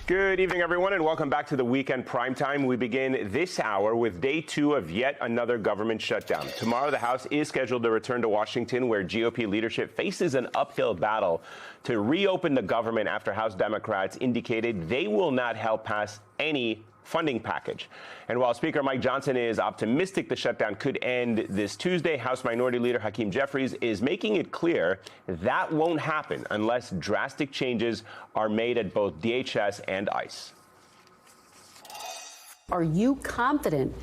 Good evening, everyone, and welcome back to the Weekend Primetime. We begin this hour with day 2 of yet another government shutdown. Tomorrow, the House is scheduled to return to Washington, where GOP leadership faces an uphill battle to reopen the government after House Democrats indicated they will not help pass any funding package. And while Speaker Mike Johnson is optimistic the shutdown could end this Tuesday, House Minority Leader Hakeem Jeffries is making it clear that won't happen unless drastic changes are made at both DHS and ICE. Are you confident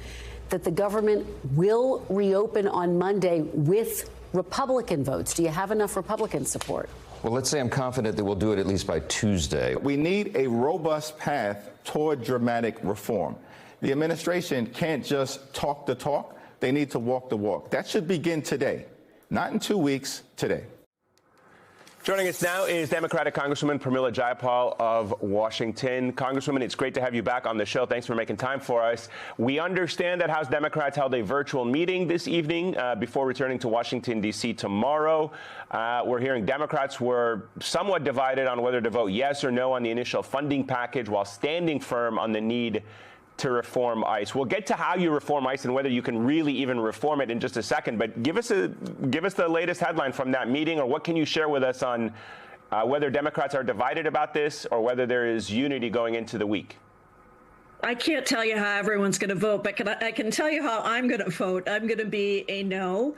that the government will reopen on Monday with Republican votes? Do you have enough Republican support? Well, let's say I'm confident that we'll do it at least by Tuesday. We need a robust path toward dramatic reform. The administration can't just talk the talk. They need to walk the walk. That should begin today, not in 2 weeks, today. Joining us now is Democratic Congresswoman Pramila Jayapal of Washington. Congresswoman, it's great to have you back on the show. Thanks for making time for us. We understand that House Democrats held a virtual meeting this evening before returning to Washington, D.C. tomorrow. We're hearing Democrats were somewhat divided on whether to vote yes or no on the initial funding package while standing firm on the need to reform ICE. We'll get to how you reform ICE and whether you can really even reform it in just a second, but give us the latest headline from that meeting, or what can you share with us on whether Democrats are divided about this or whether there is unity going into the week? I can't tell you how everyone's going to vote, but I can tell you how I'm going to vote. I'm going to be a no,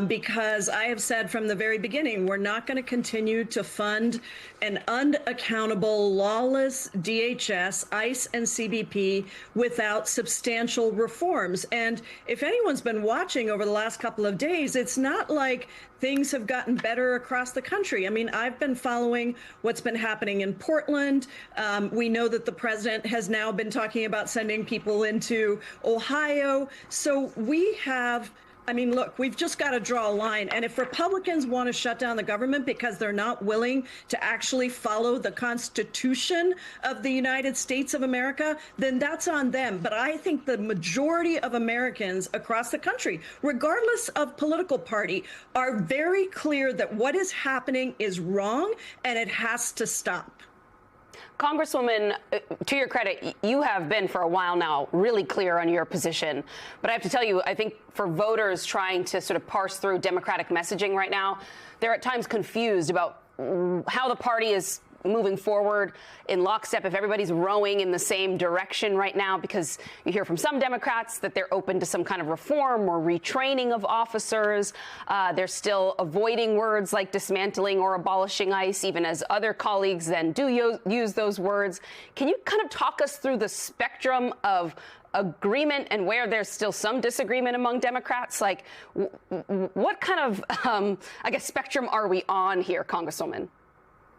because I have said from the very beginning, we're not going to continue to fund an unaccountable, lawless DHS, ICE, and CBP without substantial reforms. And if anyone's been watching over the last couple of days, it's not like things have gotten better across the country. I mean, I've been following what's been happening in Portland. We know that the president has now been talking about sending people into Ohio. So we have, I mean, look, we've just got to draw a line. And if Republicans want to shut down the government because they're not willing to actually follow the Constitution of the United States of America, then that's on them. But I think the majority of Americans across the country, regardless of political party, are very clear that what is happening is wrong and it has to stop. Congresswoman, to your credit, you have been for a while now really clear on your position. But I have to tell you, I think for voters trying to sort of parse through Democratic messaging right now, they're at times confused about how the party is moving forward in lockstep, if everybody's rowing in the same direction right now, because you hear from some Democrats that they're open to some kind of reform or retraining of officers. They're still avoiding words like dismantling or abolishing ICE, even as other colleagues then do use those words. Can you kind of talk us through the spectrum of agreement and where there's still some disagreement among Democrats? Like, what kind of, I guess, spectrum are we on here, Congresswoman?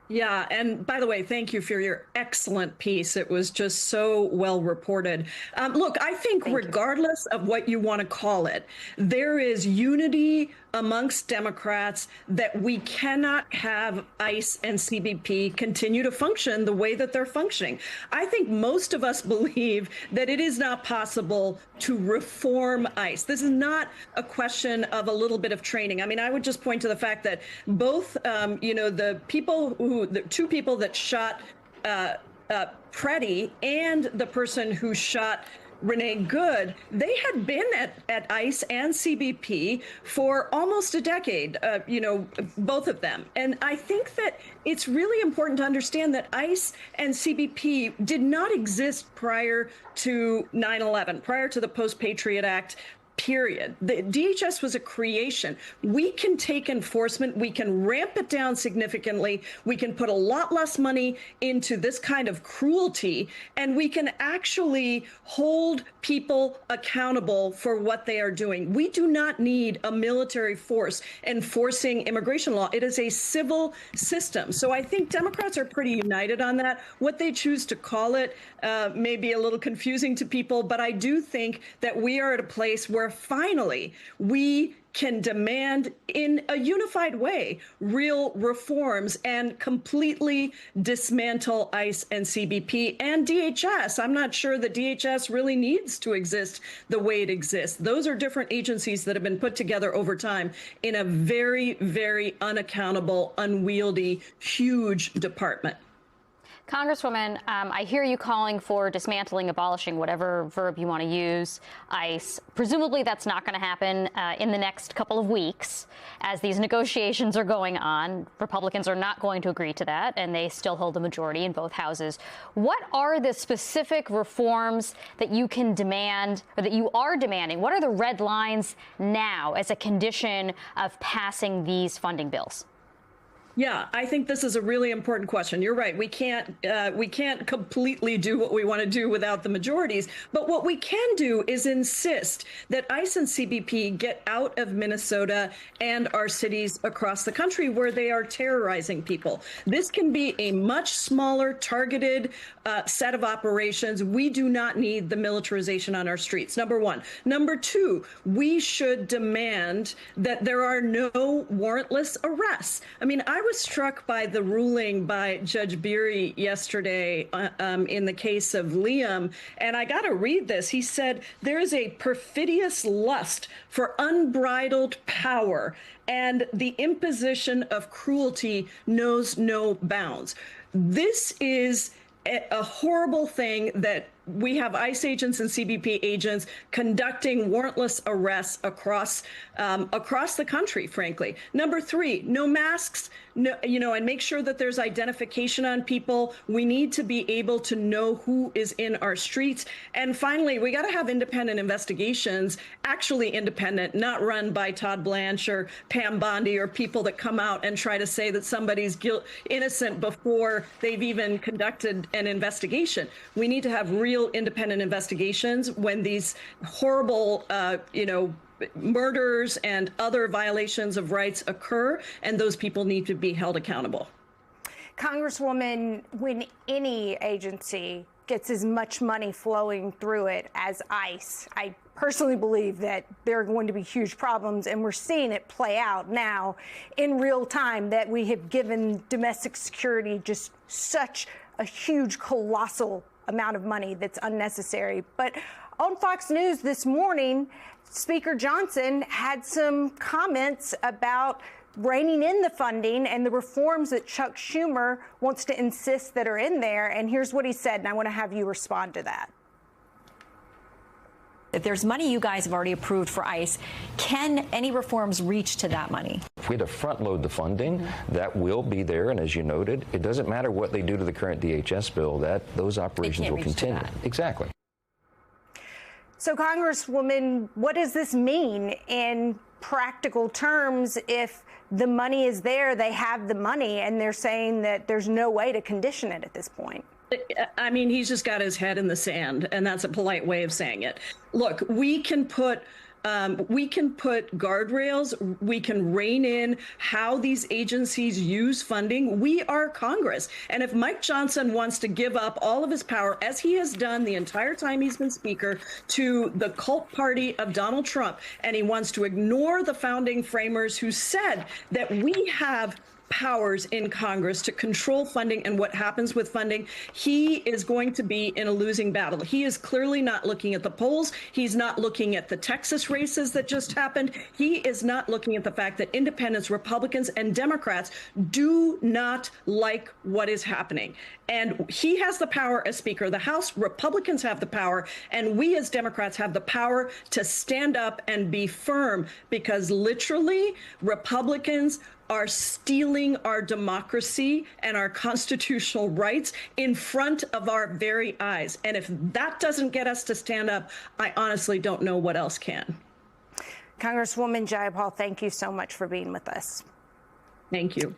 Yeah. And by the way, thank you for your excellent piece. It was just so well reported. Look, I think regardless of what you want to call it, there is unity amongst Democrats that we cannot have ICE and CBP continue to function the way that they're functioning. I think most of us believe that it is not possible to reform ICE. This is not a question of a little bit of training. I mean, I would just point to the fact that both, the two people that shot Preddy and the person who shot Renee Good, they had been at ICE and CBP for almost a decade, both of them. And I think that it's really important to understand that ICE and CBP did not exist prior to 9/11, prior to the Post-Patriot Act. Period. The DHS was a creation. We can take enforcement. We can ramp it down significantly. We can put a lot less money into this kind of cruelty, and we can actually hold people accountable for what they are doing. We do not need a military force enforcing immigration law. It is a civil system. So I think Democrats are pretty united on that. What they choose to call it may be a little confusing to people, but I do think that we are at a place where finally we can demand in a unified way real reforms and completely dismantle ICE and CBP and DHS. I'm not sure that DHS really needs to exist the way it exists. Those are different agencies that have been put together over time in a very, very unaccountable, unwieldy, huge department. Congresswoman, I hear you calling for dismantling, abolishing, whatever verb you want to use, ICE. Presumably that's not going to happen in the next couple of weeks as these negotiations are going on. Republicans are not going to agree to that, and they still hold a majority in both houses. What are the specific reforms that you can demand, or that you are demanding? What are the red lines now as a condition of passing these funding bills? Yeah, I think this is a really important question. You're right. We can't completely do what we want to do without the majorities. But what we can do is insist that ICE and CBP get out of Minnesota and our cities across the country where they are terrorizing people. This can be a much smaller, targeted set of operations. We do not need the militarization on our streets, number one. Number two, we should demand that there are no warrantless arrests. I mean, I was struck by the ruling by Judge Beery yesterday in the case of Liam, and I got to read this. He said, there is a perfidious lust for unbridled power, and the imposition of cruelty knows no bounds. This is a horrible thing that we have ICE agents and CBP agents conducting warrantless arrests across the country, frankly. Number three, no masks, no, and make sure that there's identification on people. We need to be able to know who is in our streets. And finally, we got to have independent investigations, actually independent, not run by Todd Blanche or Pam Bondi or people that come out and try to say that somebody's innocent before they've even conducted an investigation. We need to have real independent investigations when these horrible, murders and other violations of rights occur, and those people need to be held accountable. Congresswoman, when any agency gets as much money flowing through it as ICE, I personally believe that there are going to be huge problems, and we're seeing it play out now in real time, that we have given domestic security just such a huge, colossal amount of money that's unnecessary. But on Fox News this morning, Speaker Johnson had some comments about reining in the funding and the reforms that Chuck Schumer wants to insist that are in there. And here's what he said, and I want to have you respond to that. If there's money you guys have already approved for ICE, can any reforms reach to that money? If we had to front load the funding, that will be there. And as you noted, it doesn't matter what they do to the current DHS bill, that those operations will continue. Exactly. So, Congresswoman, what does this mean in practical terms if the money is there, they have the money, and they're saying that there's no way to condition it at this point? I mean, he's just got his head in the sand, and that's a polite way of saying it. Look, we can put guardrails. We can rein in how these agencies use funding. We are Congress. And if Mike Johnson wants to give up all of his power, as he has done the entire time he's been Speaker, to the cult party of Donald Trump, and he wants to ignore the founding framers who said that we have powers in Congress to control funding and what happens with funding, he is going to be in a losing battle. He is clearly not looking at the polls. He's not looking at the Texas races that just happened. He is not looking at the fact that independents, Republicans, and Democrats do not like what is happening. And he has the power as Speaker of the House. Republicans have the power, and we as Democrats have the power to stand up and be firm, because literally Republicans are stealing our democracy and our constitutional rights in front of our very eyes. And if that doesn't get us to stand up, I honestly don't know what else can. Congresswoman Jayapal, thank you so much for being with us. Thank you.